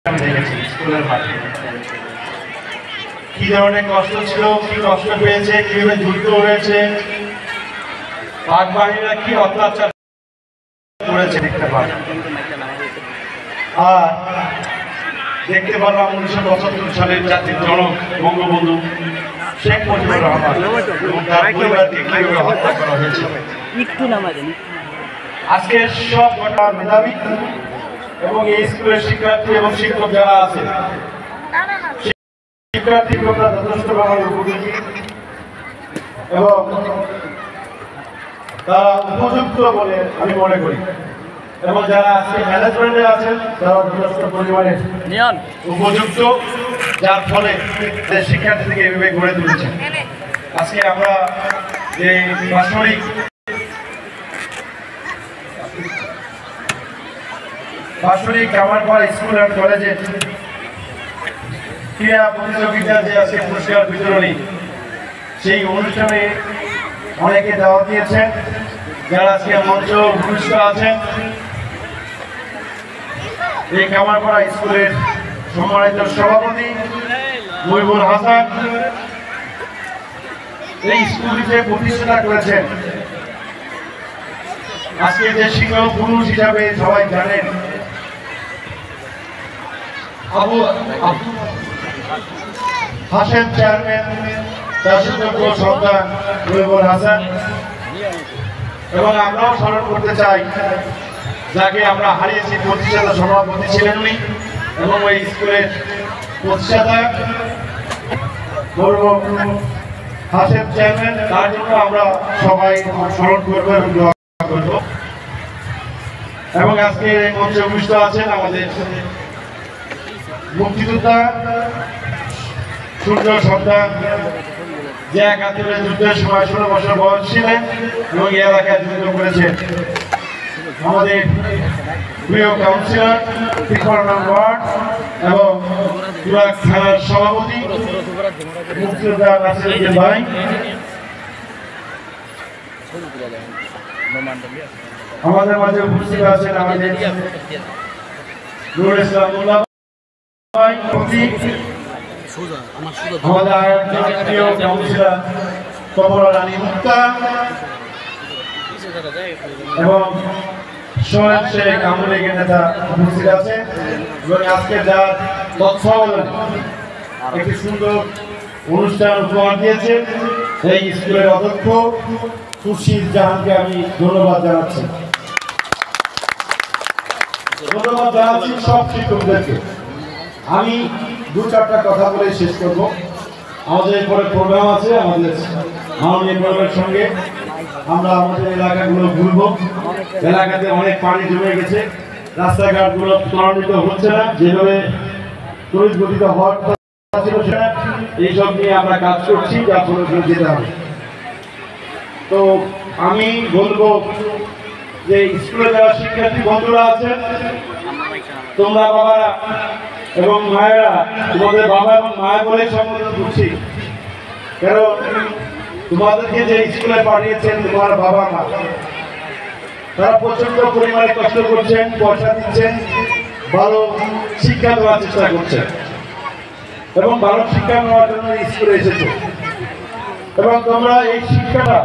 আমি দেখেছি স্কুলের মাঠে কি ধরনের কষ্ট ছিল, কি কষ্ট পেয়েছে, কিভাবে যুদ্ধ হয়েছে, পাক বাহিনীরা কি অত্যাচার করেছে দেখতে পারলাম। আর দেখতে পারলাম 1975 সালের জাতির জনক বঙ্গবন্ধু শেখ মুজিবুর রহমান এবং তার পরিবারকে কিভাবে হত্যা করা হয়েছে। আজকে সব ঘটনা মেধাবী এবং এই স্কুলের শিক্ষার্থী এবং শিক্ষক যারা আছে শিক্ষার্থীরা যথেষ্টভাবে উপযোগী এবং তারা উপযুক্ত বলে আমি মনে করি, এবং যারা আজকে ম্যানেজমেন্টে আছেন তারা যথেষ্ট পরিমাণে উপযুক্ত, যার ফলে শিক্ষার্থীদেরকে এভাবে গড়ে তুলেছেন। আজকে আমরা যে বাঁশরী কামারপাড়া স্কুল অ্যান্ড কলেজের ক্রীড়া প্রতিযোগিতা যে আছে পুরস্কার বিতরণী, সেই অনুষ্ঠানে অনেকে দাওয়াত দিয়েছেন যারা আজকে মঞ্চ উপস্থিত আছেন। এই কামারপাড়া স্কুলের সম্মানিত সভাপতি মহিবুল হাসান এই স্কুলটিতে প্রতিষ্ঠা করেছেন। আজকে যে শিক্ষক পুরুষ হিসাবে সবাই জানেন আবু হাসেম চেয়ারম্যান, তার সুযোগ্য সন্তান মহিবুল হাসান, এবং আমরাও স্মরণ করতে চাই যাকে আমরা হারিয়েছি, প্রতিষ্ঠাতা সভাপতি ছিলেন উনি এবং ওই স্কুলের প্রতিষ্ঠাতা হাসেম চেয়ারম্যান, তার জন্য আমরা সবাই স্মরণ করবো এবং দোয়া করব। এবং আজকে এই মঞ্চে উপস্থিত আছেন আমাদের মুক্তিযোদ্ধা সূর্য সন্তান, যে একাত্তরে যুদ্ধের সময় 16 বছর বয়স ছিলেন এবং এই এলাকায় যুদ্ধ করেছেন, আমাদের প্রিয় কাউন্সিলর 3 নম্বর ওয়ার্ড এবং তুরাগ থানার সভাপতি মুক্তিযোদ্ধা নাসিরুদ্দিন ভাই, আমাদের মাঝে উপস্থিত আছেন আমাদের নুরুল ইসলাম মোল্লা ভাই, আমাদের প্রিয় কাউন্সিলর কমলা রানী মুক্তা এবং সোহেল শেখ আওয়ামী লীগের নেতা উপস্থিত আছে। এবং আজকে যার তত্ত্বাবধানে একটি সুন্দর অনুষ্ঠান উপহার দিয়েছে এই স্কুলের অধ্যক্ষ খুরশিদ জাহানকে আমি ধন্যবাদ জানাচ্ছি। ধন্যবাদ জানাচ্ছি সব শিক্ষকদেরকে। আমি 2-4টা কথা বলে শেষ করব। আমাদের এরপরে প্রোগ্রাম আছে, আমাদের মাননীয় প্রোগ্রামের সঙ্গে আমরা আমাদের এলাকাগুলো ঘুরবো। এলাকাতে অনেক পানি জমে গেছে, রাস্তাঘাটগুলো ত্বরান্বিত হচ্ছে না, যেভাবে তড়িৎ গতিতে হওয়ার কথা ছিল সেটা, এইসব নিয়ে আমরা কাজ করছি, যার ফলে যেতে হবে। তো আমি বলবো যে স্কুলে যারা শিক্ষার্থী বন্ধুরা আছেন, তোমরা বাবারা এবং মায়েরা, তোমাদের বাবা এবং মায়ের বলে সম্বোধন করছি, কারণ তোমাদেরকে যে স্কুলে পাঠিয়েছেন তোমার বাবা মা, তারা প্রচন্ড পরিমাণে কষ্ট করছেন, পয়সা দিচ্ছেন, ভালো শিক্ষা দেওয়ার চেষ্টা করছেন এবং ভালো শিক্ষা নেওয়ার জন্য স্কুলে এসেছো। এবং তোমরা এই শিক্ষাটা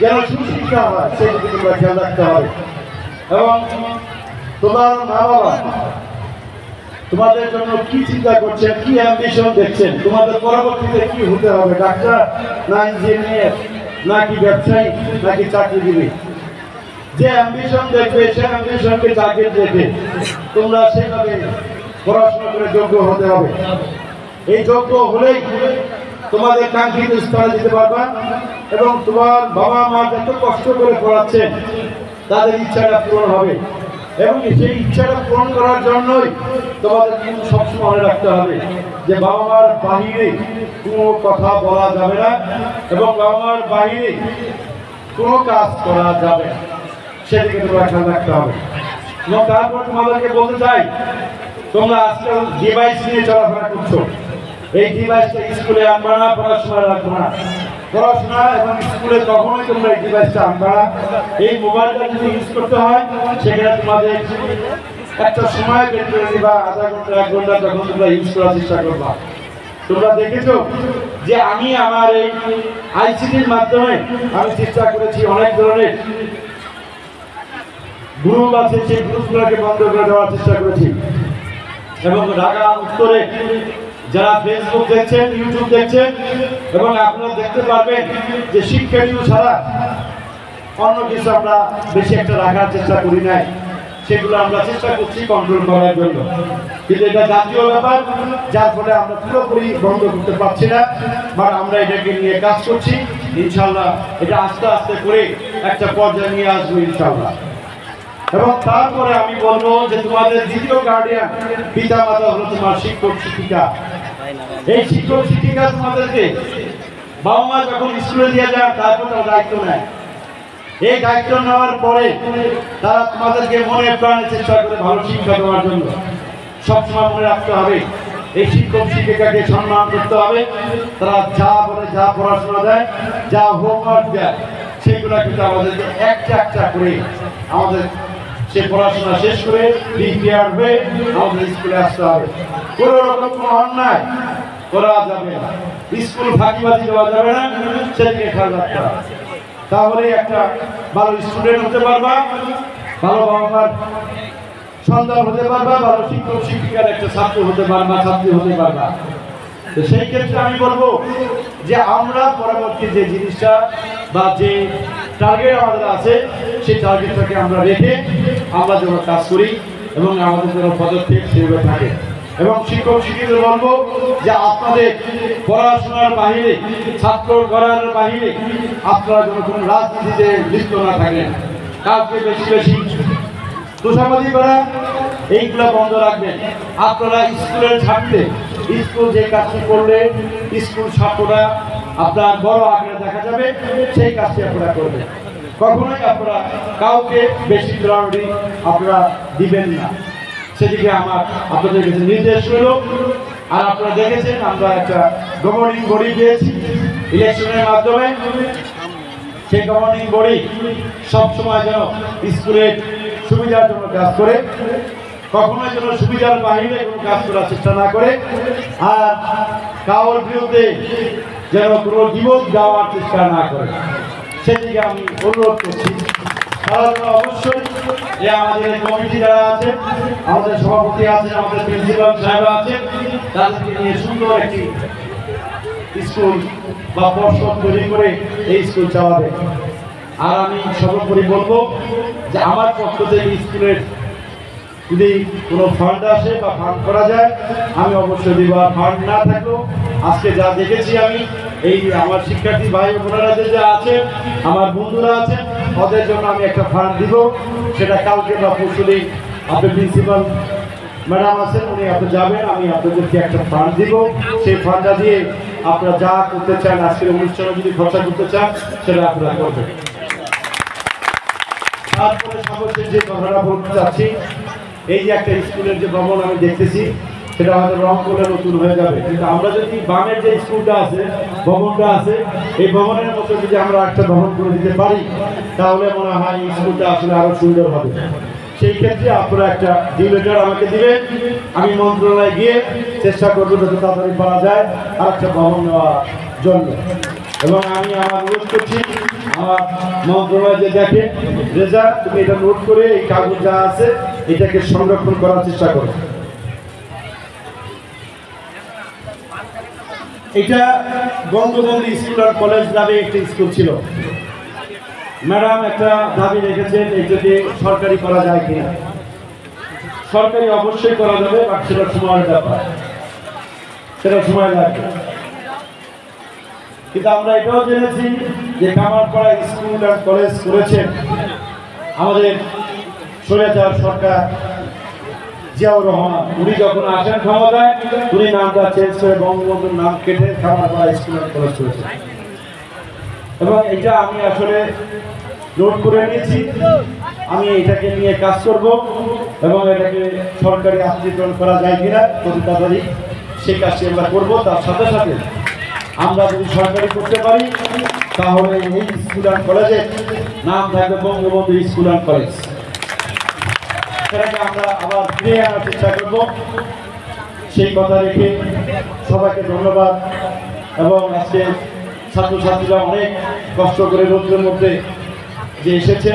যেন সুশিক্ষা হয় সেই দিকে তোমরা খেয়াল রাখতে হবে। এবং তোমার মা বাবা তোমাদের জন্য কি চিন্তা করছেন, কি অ্যাম্বিশন দেখছেন, তোমাদের পরবর্তীতে কি হতে হবে, ডাক্তার না ইঞ্জিনিয়ার নাকি ব্যবসায়ী নাকি চাকরিজীবী, যে অ্যাম্বিশন দেখবে সে অ্যাম্বিশনকে জাগিয়ে রেখে তোমরা সেভাবে পড়াশোনা করে যোগ্য হতে হবে। এই যোগ্য হলেই তোমাদের কাঙ্ক্ষিত স্থানে যেতে পারবা এবং তোমার বাবা মা যত কষ্ট করে পড়াচ্ছেন তাদের ইচ্ছাটা পূরণ হবে। এবং সেই ইচ্ছাটা পূরণ করার জন্যই তোমাদের কিন্তু সবসময় মনে রাখতে হবে যে বাবা মার বাহিরে কোনো কথা বলা যাবে না এবং বাবা মার বাহিরে কোনো কাজ করা যাবে না, সেদিকে তোমরা খেয়াল রাখতে হবে। এবং তারপর তোমাদেরকে বলতে চাই, তোমরা আজকাল ডিভাইস নিয়ে চলাফেরা করছো, এই ডিভাইসটা স্কুলে আনবা না, পড়াশোনা রাখবো না। পড়াশোনা এবং স্কুলে কখনোই তোমরা এই ডিভাইসটা আনবা না। এই মোবাইলটা যদি ইউজ করতে হয় সেখানে তোমাদের একটা সময় বের করে নিবা, আধা ঘন্টা 1 ঘন্টা, তখন তোমরা ইউজ করার চেষ্টা করবা। তোমরা দেখেছো যে আমি আমার এই আইসিটির মাধ্যমে আমি চেষ্টা করেছি অনেক ধরনের গ্রুপ আছে, সেই গ্রুপগুলোকে বন্ধ করে দেওয়ার চেষ্টা করেছি। এবং ঢাকা উত্তরে যারা ফেসবুক দেখছেন, ইউটিউব দেখছেন, এবং আপনারা দেখতে পারবেন যে শিক্ষার্থী ছাড়া অন্য কিছু আমরা বেশি একটা রাখার চেষ্টা করি নাই, সেগুলো আমরা চেষ্টা করছি কন্ট্রোল করার জন্য। কিন্তু এটা জাতীয় ব্যাপার, যার ফলে আমরা পুরোপুরি বন্ধ করতে পারছি না, বাট আমরা এটাকে নিয়ে কাজ করছি। ইনশাল্লাহ এটা আস্তে আস্তে করে একটা পর্যায়ে নিয়ে আসবো ইনশাল্লাহ। এবং তারপরে আমি বলবো যে তোমাদের দ্বিতীয় গার্ডিয়ান পিতা মাতা হলো তোমার শিক্ষক শিক্ষিকা। এই শিক্ষক শিক্ষিকা তোমাদেরকে বাবা মা যখন স্কুলে দিয়ে যায় তারপর তারা দায়িত্ব নেয়। এই দায়িত্ব নেওয়ার পরে তারা তোমাদেরকে মনে প্রাণে চেষ্টা করে ভালো শিক্ষা দেওয়ার জন্য। সবসময় মনে রাখতে হবে এই শিক্ষক শিক্ষিকাকে সম্মান করতে হবে। তারা যা বলে, যা পড়াশোনা দেয়, যা হোমওয়ার্ক দেয়, সেগুলো কিন্তু আমাদেরকে একটা একটা করে আমাদের সে পড়াশোনা শেষ করে প্রিপেয়ার হয়ে আমাদের স্কুলে আসতে হবে। কোনো রকম কোনো অন্যায় করা যাবে না, স্কুল ফাঁকিবাজি দেওয়া যাবে না, সেদিকে খেয়াল রাখতে হবে। তাহলে একটা ভালো স্টুডেন্ট হতে পারবা, ভালো বাবা মার সন্তান হতে পারবা, ভালো শিক্ষক শিক্ষিকার একটা ছাত্র হতে পারবা, ছাত্রী হতে পারবা। তো সেই ক্ষেত্রে আমি বলবো যে আমরা পরবর্তী যে জিনিসটা বা যে টার্গেট আমাদের আছে, সেই টার্গেটটাকে আমরা রেখে আমরা যেন কাজ করি এবং আমাদের যেন পদক্ষেপ সেভাবে থাকে। এবং শিক্ষক শিক্ষিকাদের বলবো যে আপনাদের পড়াশোনার বাহিরে, ছাত্র গড়ার বাহিরে আপনারা যেন কোনো রাজনীতিতে লিপ্ত না থাকেন। কাউকে বেশি বেশি তোষামোদি করা এইগুলো বন্ধ রাখবেন। আপনারা স্কুলের ছাত্রে স্কুল যে কাজটি করলে স্কুল ছাত্ররা আপনার বড় আকারে দেখা যাবে, সেই কাজটি আপনারা করবেন। কখনোই আপনারা কাউকে বেশি প্রায়োরিটি আপনারা দিবেন না, সেদিকে আমার আপনাদের কাছে নির্দেশ রইল। আর আপনারা দেখেছেন আমরা একটা গভর্নিং বডি পেয়েছি ইলেকশনের মাধ্যমে। সেই গভর্নিং বডি সবসময় যেন স্কুলের সুবিধার জন্য কাজ করে, কখনোই যেন সুবিধার বাইরে কোনো কাজ করার চেষ্টা না করে, আর কারোর বিরুদ্ধে যেন কোনো বিপদ দেওয়ার চেষ্টা না করে, সেদিকে আমি অনুরোধ করছি। অবশ্যই যে আমাদের কমিটি যারা আছে, আমাদের সভাপতি আছেন, আমাদের প্রিন্সিপাল সাহেব আছেন, তাদেরকে নিয়ে সুন্দর একটি স্কুল বা পর্ষদ তৈরি করে এই স্কুল চালাবে। আর আমি সর্বোপরি বলবো যে আমার পক্ষ থেকে স্কুলের যদি কোনো ফান্ড আসে বা ফান্ড করা যায় আমি অবশ্যই দিব। আর ফান্ড না থাকলেও আজকে যা দেখেছি আমি, এই আমার শিক্ষার্থী ভাই বোনেরা যা আছে, আমার বন্ধুরা আছে, ওদের জন্য আমি একটা ফান্ড দিব। সেটা কালকে বা পরশুদিন আপনার প্রিন্সিপাল ম্যাডাম আছেন, উনি আপনি যাবেন, আমি আপনাদেরকে একটা ফান্ড দিব। সেই ফান্ডটা দিয়ে আপনারা যা করতে চান, আজকের অনুষ্ঠানে যদি খরচা করতে চান সেটা আপনারা করবেন। তারপরে সর্বশেষ যে কথাটা বলতে চাচ্ছি, এই যে একটা স্কুলের যে ভবন আমি দেখতেছি, সেটা হয়তো রং করে নতুন হয়ে যাবে, কিন্তু আমরা যদি বামের যে স্কুলটা আছে, ভবনটা আছে, এই ভবনের মতো যদি আমরা একটা ভবন করে দিতে পারি, তাহলে মনে হয় এই স্কুলটা আসলে আরো সুন্দর হবে। সেই ক্ষেত্রে আপনারা একটা ডিউ লেটার আমাকে দিবেন, আমি মন্ত্রণালয়ে গিয়ে চেষ্টা করবো যত তাড়াতাড়ি পাওয়া যায় আর একটা ভবন নেওয়ার জন্য। এবং আমি আমার অনুরোধ করছি, আমার মন্ত্রণালয় যে দেখে রেজা, তুমি এটা নোট করে এই কাগজ যা আছে এটাকে সংরক্ষণ করার চেষ্টা করো। এটা বঙ্গবন্ধু স্কুল আর কলেজ নামে একটি স্কুল ছিল। ম্যাডাম একটা দাবি রেখেছেন, এটাকে সরকারি করা যায় কিনা। সরকারি অবশ্যই করা যাবে, বাট সেটা সময়ের ব্যাপার, সেটা সময় লাগবে। কিন্তু আমরা এটাও জেনেছি যে কামারপাড়া স্কুল আর কলেজ করেছেন আমাদের স্বৈরাচার সরকার জিয়াউর রহমান। উনি যখন আসেন ক্ষমতায়, উনি নামটা চেঞ্জ করে বঙ্গবন্ধুর নাম কেটে কামারপাড়া স্কুল আর কলেজ করেছেন। এবং এটা আমি আসলে নোট করে নিয়েছি, আমি এটাকে নিয়ে কাজ করব এবং এটাকে সরকারি আত্মীকরণ করা যায় কিনা কত তাড়াতাড়ি সেই কাজটি আমরা করবো। তার সাথে সাথে আমরা যদি সরকারি করতে পারি তাহলে এই স্কুল অ্যান্ড কলেজের নাম থাকবে বঙ্গবন্ধু স্কুল অ্যান্ড কলেজ। সেটাকে আমরা আবার ফিরে আনার চেষ্টা করব। সেই কথা রেখে সবাইকে ধন্যবাদ। এবং আজকে ছাত্রছাত্রীরা অনেক কষ্ট করে রোদ্রের মধ্যে যে এসেছে,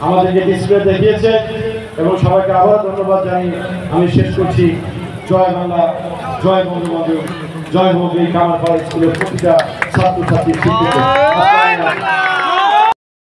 আমাদেরকে ডিসপ্লে দেখিয়েছে, এবং সবাইকে আবার ধন্যবাদ জানিয়ে আমি শেষ করছি। জয় বাংলা, জয় বঙ্গবন্ধু, জয় হোক এই কামারপাড়া স্কুলের প্রতিটা ছাত্রছাত্রী শিক্ষিত।